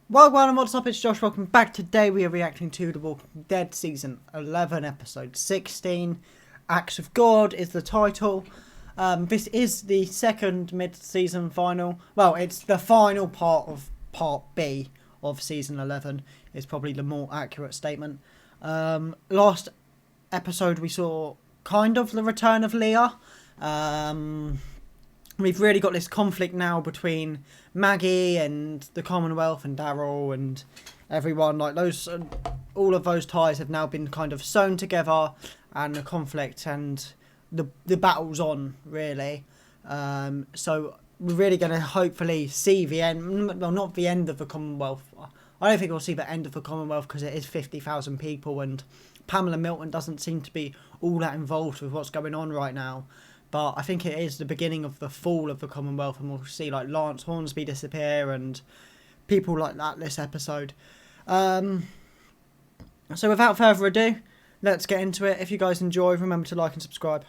Well, what's up? It's Josh. Welcome back. Today we are reacting to The Walking Dead Season 11, Episode 16. Acts of God is the title. This is the second mid-season final. Well, it's the final part of Part B of Season 11. Is probably the more accurate statement. Last episode we saw kind of the return of Leah. We've really got this conflict now between Maggie and the Commonwealth and Daryl and everyone. Like those, all of those ties have now been kind of sewn together, and the conflict and the battle's on really. So we're really going to hopefully see the end. Well, not the end of the Commonwealth. I don't think we'll see the end of the Commonwealth because it is 50,000 people, and Pamela Milton doesn't seem to be all that involved with what's going on right now. But I think it is the beginning of the fall of the Commonwealth, and we'll see like Lance Hornsby disappear and people like that this episode. So without further ado, let's get into it. If you guys enjoy, remember to like and subscribe.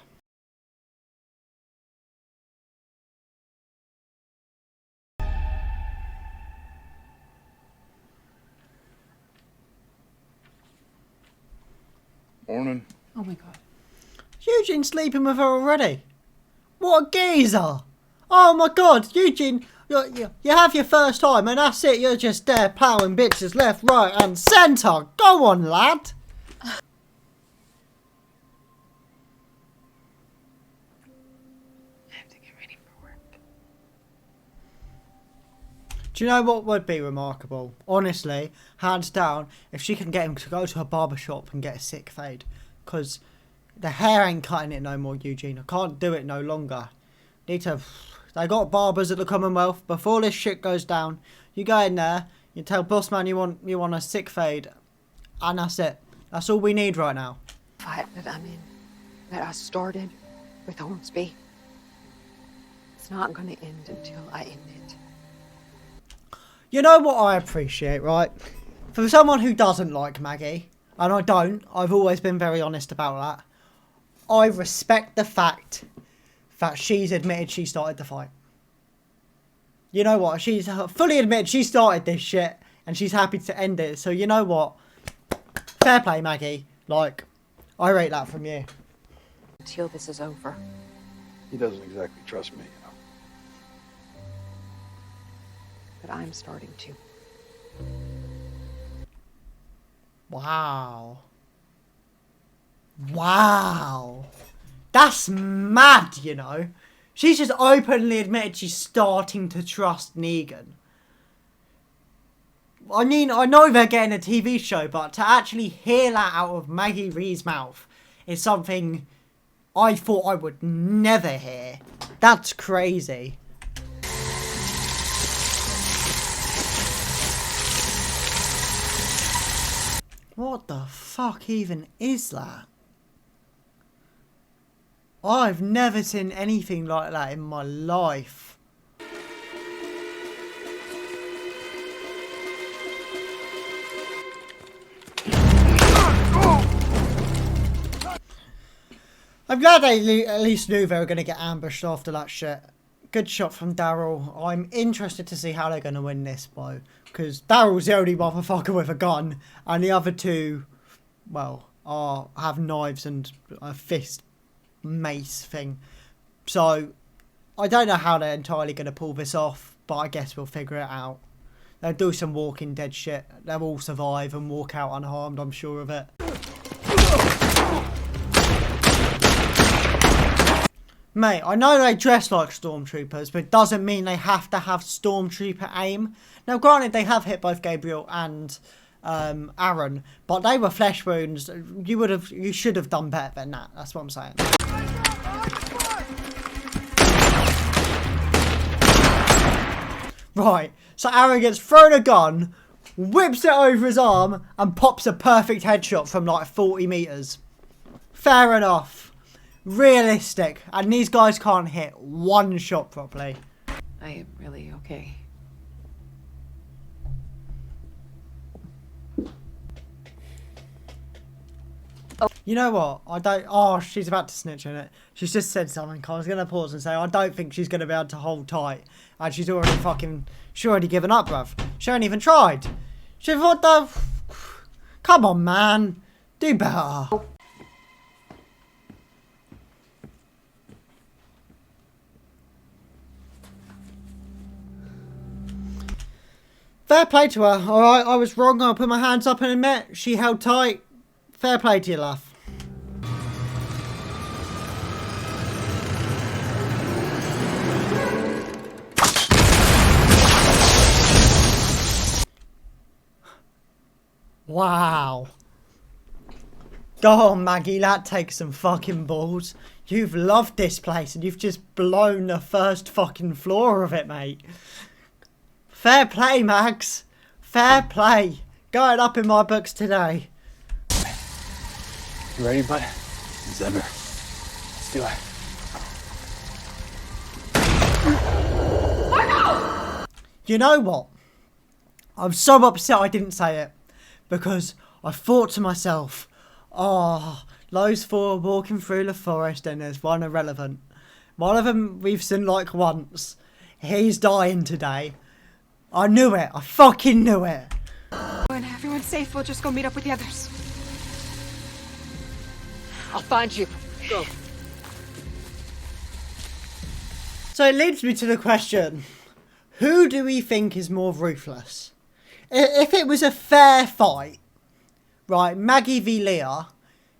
Morning. Oh my god. Eugene's sleeping with her already. What a geezer! Oh my god, Eugene, you have your first time and that's it. You're just there plowing bitches left, right and centre. Go on, lad. I have to get ready for work. Do you know what would be remarkable? Honestly, hands down, if she can get him to go to a barber shop and get a sick fade. Because the hair ain't cutting it no more, Eugene. I can't do it no longer. Need to... They got barbers at the Commonwealth. Before this shit goes down, you go in there, you tell Bossman you want a sick fade, and that's it. That's all we need right now. Fight that I'm in, that I started with Hornsby, it's not going to end until I end it. You know what I appreciate, right? For someone who doesn't like Maggie, and I don't, I've always been very honest about that. I respect the fact that she's admitted she started the fight. You know what? She's fully admitted she started this shit, and she's happy to end it. So you know what? Fair play, Maggie. Like, I rate that from you. Until this is over. He doesn't exactly trust me, you know. But I'm starting to. Wow. Wow. That's mad, you know. She's just openly admitted she's starting to trust Negan. I mean, I know they're getting a TV show, but to actually hear that out of Maggie Ree's mouth is something I thought I would never hear. That's crazy. What the fuck even is that? I've never seen anything like that in my life. I'm glad they at least knew they were going to get ambushed after that shit. Good shot from Daryl. I'm interested to see how they're going to win this, though. Because Daryl's the only motherfucker with a gun. And the other two, well, have knives and a fist mace thing. So, I don't know how they're entirely going to pull this off. But I guess we'll figure it out. They'll do some Walking Dead shit. They'll all survive and walk out unharmed, I'm sure of it. Mate, I know they dress like stormtroopers, but it doesn't mean they have to have stormtrooper aim. Now, granted, they have hit both Gabriel and Aaron, but they were flesh wounds. You should have done better than that. That's what I'm saying. Right, so Aaron gets thrown a gun, whips it over his arm, and pops a perfect headshot from like 40 meters. Fair enough. Realistic, and these guys can't hit one shot properly. I am really okay. Oh. You know what? I don't... Oh, she's about to snitch on it. She's just said something. I was going to pause and say, I don't think she's going to be able to hold tight. And she's already fucking... She's already given up, bruv. She ain't even tried. She... What the... Come on, man. Do better. Fair play to her. Alright, I was wrong. I'll put my hands up and admit. She held tight. Fair play to you, love. Wow. Go on, Maggie, that takes some fucking balls. You've loved this place and you've just blown the first fucking floor of it, mate. Fair play, Mags. Fair play. Going up in my books today. You ready, bud? As ever. Let's do it. You know what? I'm so upset I didn't say it. Because I thought to myself, oh, those four walking through the forest and there's one irrelevant. One of them we've seen like once. He's dying today. I knew it. I fucking knew it. When everyone's safe, we'll just go meet up with the others. I'll find you. Go. So it leads me to the question, who do we think is more ruthless? If it was a fair fight, right, Maggie v Leah,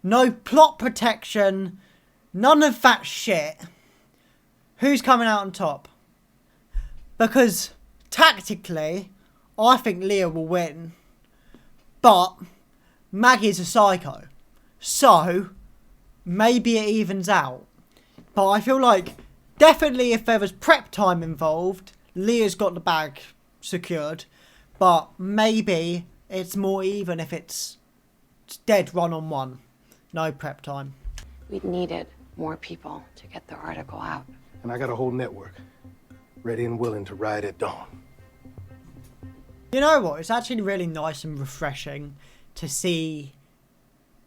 no plot protection, none of that shit, who's coming out on top? Because tactically, I think Leah will win, but Maggie's a psycho, so maybe it evens out. But I feel like definitely if there was prep time involved, Leah's got the bag secured. But maybe it's more even if it's dead one-on-one. No prep time. We needed more people to get the article out. And I got a whole network ready and willing to ride at dawn. You know what? It's actually really nice and refreshing to see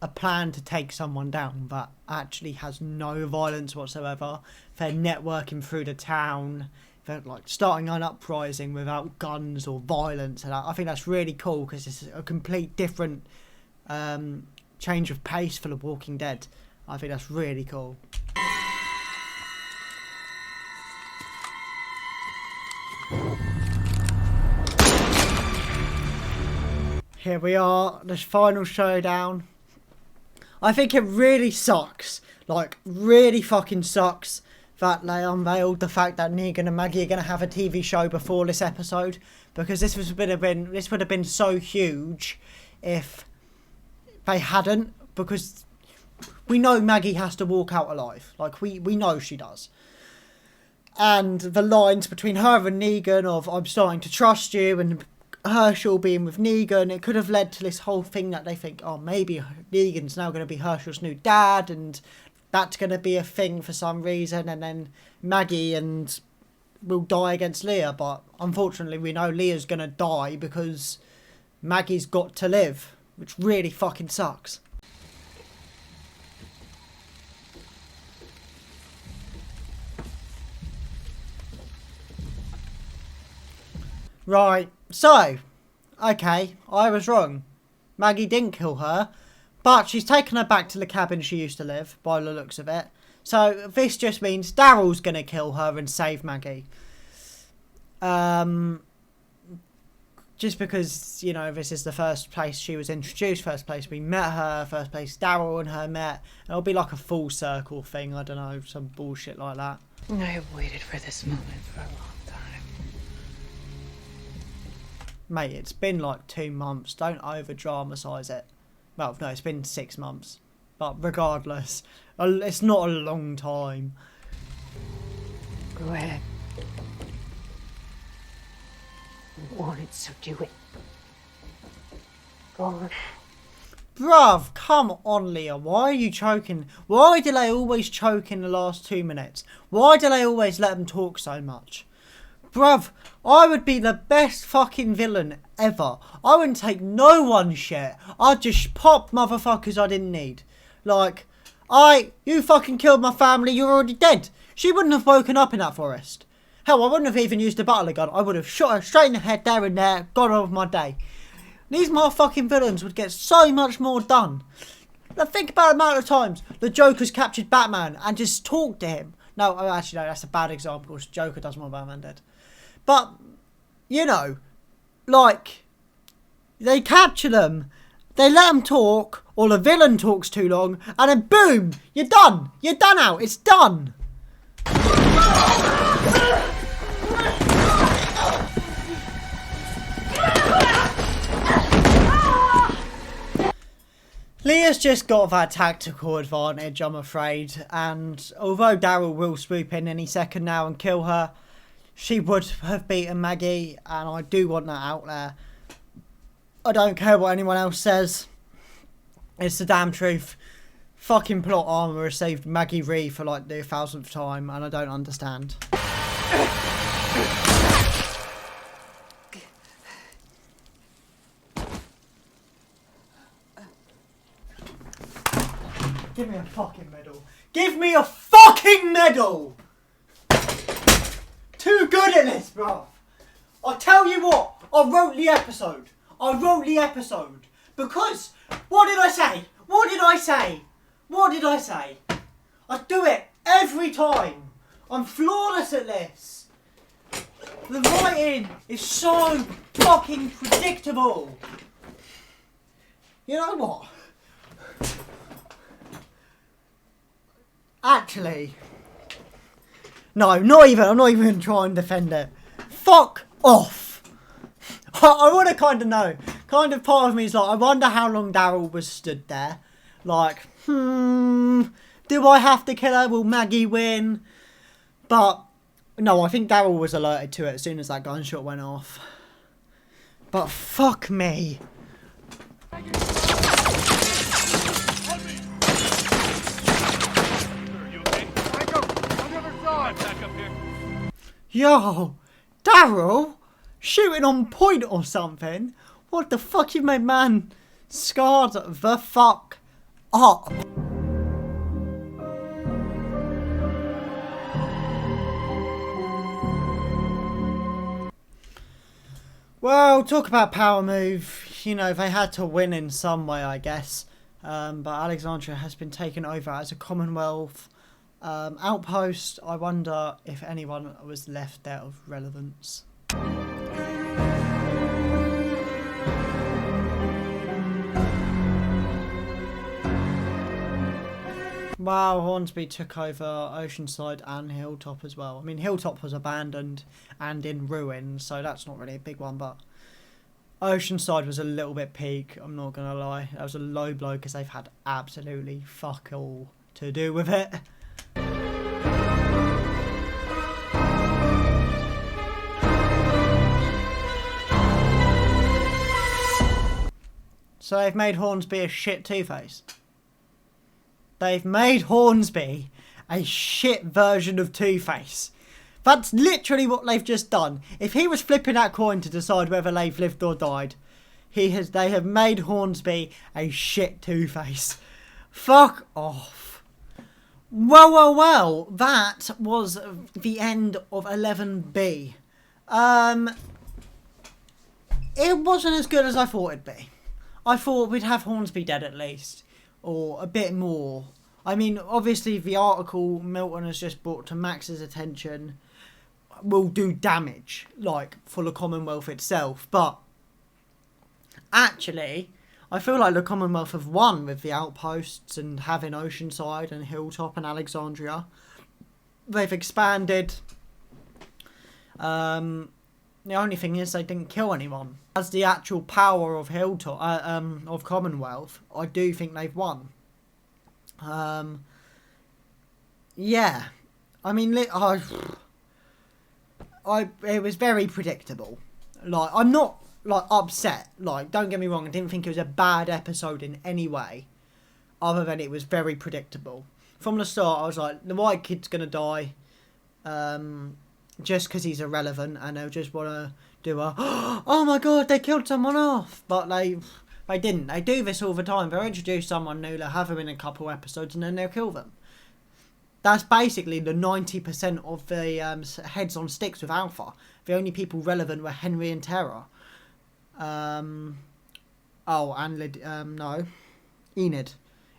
a plan to take someone down that actually has no violence whatsoever. They're networking through the town. They're like starting an uprising without guns or violence, and I think that's really cool because it's a complete different change of pace for The Walking Dead. I think that's really cool. Here we are, this final showdown. I think it really sucks, like really fucking sucks, that they unveiled the fact that Negan and Maggie are going to have a TV show before this episode, because this would have been so huge if they hadn't, because we know Maggie has to walk out alive, like we know she does. And the lines between her and Negan of I'm starting to trust you and Herschel being with Negan, it could have led to this whole thing that they think, oh, maybe Negan's now going to be Herschel's new dad, and that's going to be a thing for some reason, and then Maggie and will die against Leah. But unfortunately we know Leah's going to die because Maggie's got to live, which really fucking sucks. Right, so, okay, I was wrong. Maggie didn't kill her, but she's taken her back to the cabin she used to live, by the looks of it. So this just means Daryl's going to kill her and save Maggie. Just because, you know, this is the first place she was introduced, first place we met her, first place Daryl and her met. It'll be like a full circle thing, I don't know, some bullshit like that. I have waited for this moment for a long time. Mate, it's been like 2 months. Don't over-dramatise it. Well, no, it's been 6 months. But regardless, it's not a long time. Go ahead. You want it, so do it. Go on. Bruv, come on, Leah. Why are you choking? Why do they always choke in the last 2 minutes? Why do they always let them talk so much? Bruv, I would be the best fucking villain ever. I wouldn't take no one's shit. I'd just pop motherfuckers I didn't need. Like, you fucking killed my family, you're already dead. She wouldn't have woken up in that forest. Hell, I wouldn't have even used a butler gun. I would have shot her straight in the head there and there, got on with my day. These motherfucking villains would get so much more done. Now think about the amount of times the Joker's captured Batman and just talked to him. No, actually no, that's a bad example because Joker does more Batman dead. But, you know, like, they capture them, they let them talk, or the villain talks too long, and then boom, you're done. You're done out. It's done. Leah's just got that tactical advantage, I'm afraid, and although Daryl will swoop in any second now and kill her, she would have beaten Maggie, and I do want that out there. I don't care what anyone else says. It's the damn truth. Fucking plot armor has saved Maggie Ree for like the 1000th time, and I don't understand. Give me a fucking medal. Give me a fucking medal! Too good at this, bro. I tell you what, I wrote the episode. Because, what did I say? I do it every time. I'm flawless at this. The writing is so fucking predictable. You know what? Actually, no, I'm not even going to try and defend it. Fuck off. I want to kind of know. Kind of part of me is like, I wonder how long Daryl was stood there. Like, do I have to kill her? Will Maggie win? But, no, I think Daryl was alerted to it as soon as that gunshot went off. But fuck me. Yo, Daryl, shooting on point or something? What the fuck, you made man scarred the fuck up. Well, talk about power move. You know, they had to win in some way, I guess. But Alexandria has been taken over as a Commonwealth outpost. I wonder if anyone was left there of relevance. Wow, Hornsby took over Oceanside and Hilltop as well. I mean, Hilltop was abandoned and in ruins, so that's not really a big one, but Oceanside was a little bit peak, I'm not going to lie. That was a low blow because they've had absolutely fuck all to do with it. So they've made Hornsby a shit Two-Face. They've made Hornsby a shit version of Two-Face. That's literally what they've just done. If he was flipping that coin to decide whether they've lived or died, they have made Hornsby a shit Two-Face. Fuck off. Well, that was the end of 11B. It wasn't as good as I thought it'd be. I thought we'd have Hornsby dead at least. Or a bit more. I mean, obviously the article Milton has just brought to Max's attention will do damage, like, for the Commonwealth itself. But, actually, I feel like the Commonwealth have won with the outposts and having Oceanside and Hilltop and Alexandria. They've expanded. The only thing is they didn't kill anyone. As the actual power of Hilltop, of Commonwealth, I do think they've won. Yeah. I mean, it was very predictable. Like, I'm not, like, upset. Like, don't get me wrong, I didn't think it was a bad episode in any way. Other than it was very predictable. From the start, I was like, the white kid's gonna die. Just because he's irrelevant and they'll just want to do a, oh my god, they killed someone off. But They didn't. They do this all the time. They'll introduce someone new, they'll have them in a couple episodes, and then they'll kill them. That's basically the 90% of the heads on sticks with Alpha. The only people relevant were Henry and Tara. Enid.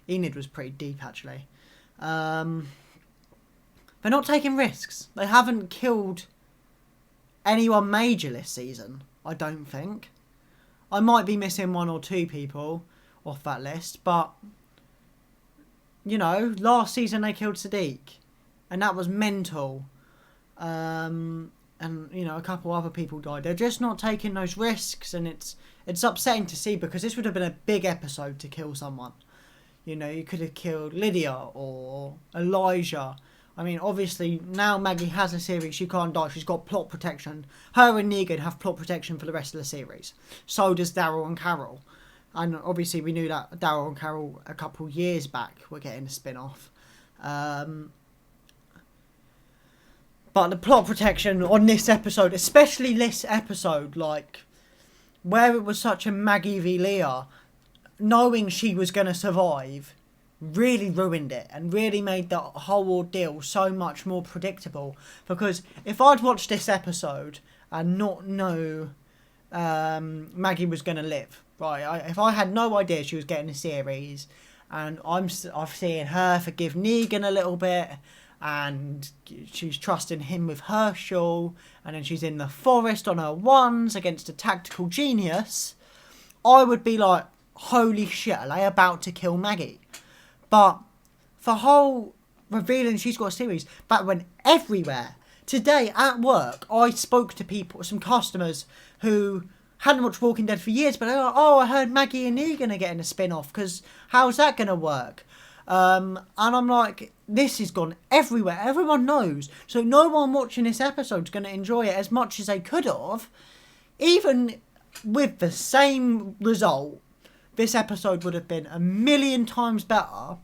Enid was pretty deep, actually. They're not taking risks. They haven't killed anyone major this season, I don't think. I might be missing one or two people off that list, but, you know, last season they killed Sadiq, and that was mental. And, you know, a couple other people died. They're just not taking those risks, and it's upsetting to see, because this would have been a big episode to kill someone. You know, you could have killed Lydia or Elijah. I mean, obviously, now Maggie has a series, she can't die, she's got plot protection. Her and Negan have plot protection for the rest of the series. So does Daryl and Carol. And obviously we knew that Daryl and Carol a couple years back were getting a spin-off. But the plot protection on this episode, especially this episode, like, where it was such a Maggie v Leah, knowing she was going to survive, really ruined it and really made the whole ordeal so much more predictable. Because if I'd watched this episode and not know Maggie was going to live, right, if I had no idea she was getting a series, and I'm seeing her forgive Negan a little bit, and she's trusting him with Herschel, and then she's in the forest on her ones against a tactical genius, I would be like, holy shit, are they about to kill Maggie? But the whole revealing she's got a series, that went everywhere. Today at work, I spoke to people, some customers who hadn't watched Walking Dead for years, but they're like, oh, I heard Maggie and Negan are getting a spin-off, because how's that going to work? And I'm like, this has gone everywhere. Everyone knows. So no one watching this episode is going to enjoy it as much as they could have. Even with the same result, this episode would have been a million times better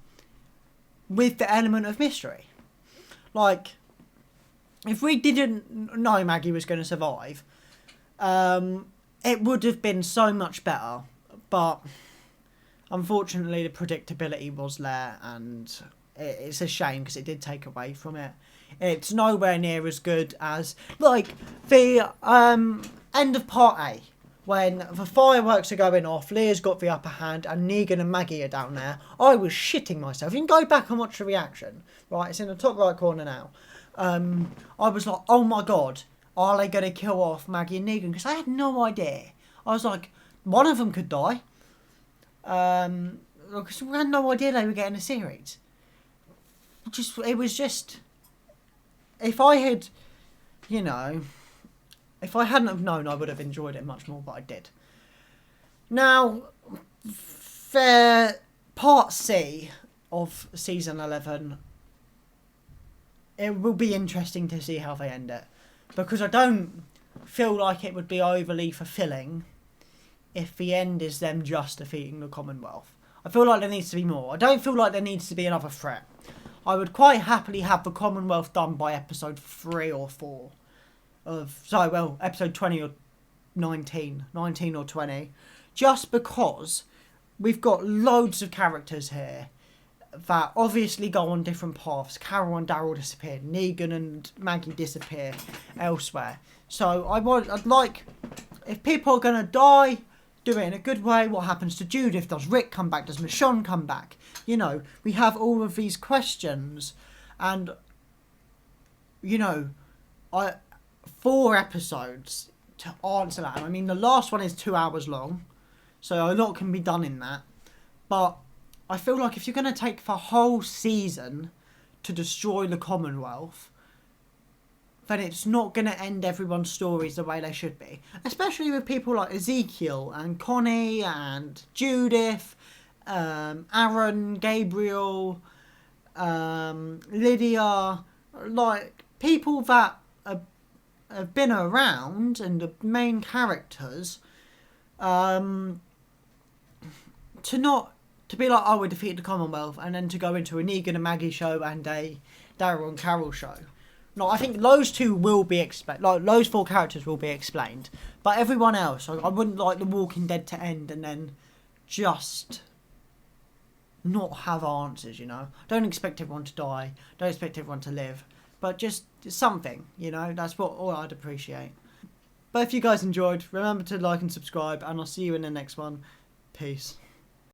with the element of mystery. Like, if we didn't know Maggie was going to survive, it would have been so much better. But unfortunately, the predictability was there, and it's a shame because it did take away from it. It's nowhere near as good as, like, the end of Part A. When the fireworks are going off, Leah's got the upper hand, and Negan and Maggie are down there. I was shitting myself. You can go back and watch the reaction. Right, it's in the top right corner now. I was like, oh my god, are they going to kill off Maggie and Negan? Because I had no idea. I was like, one of them could die. Because we had no idea they were getting a series. It was just... If I had, you know... If I hadn't have known, I would have enjoyed it much more, but I did. Now, for Part C of Season 11, it will be interesting to see how they end it. Because I don't feel like it would be overly fulfilling if the end is them just defeating the Commonwealth. I feel like there needs to be more. I don't feel like there needs to be another threat. I would quite happily have the Commonwealth done by episode 3 or 4. Episode 20 or 19 or 20, just because we've got loads of characters here that obviously go on different paths. Carol and Daryl disappear, Negan and Maggie disappear elsewhere. So I'd like, if people are going to die, do it in a good way. What happens to Judith? Does Rick come back? Does Michonne come back? You know, we have all of these questions, and, you know, 4 episodes to answer that. I mean, the last one is 2 hours long, so a lot can be done in that. But I feel like if you're going to take the whole season to destroy the Commonwealth, then it's not going to end everyone's stories the way they should be. Especially with people like Ezekiel and Connie and Judith, Aaron, Gabriel, Lydia, like people that have been around and the main characters, to be like, oh, we defeated the Commonwealth, and then to go into a Negan and Maggie show and a Daryl and Carol show. No, I think those two will be explained. Like, those 4 characters will be explained, but everyone else, I wouldn't like The Walking Dead to end and then just not have answers, you know. Don't expect everyone to die. Don't expect everyone to live. But just something, you know. That's what all I'd appreciate. But if you guys enjoyed, remember to like and subscribe, and I'll see you in the next one. Peace.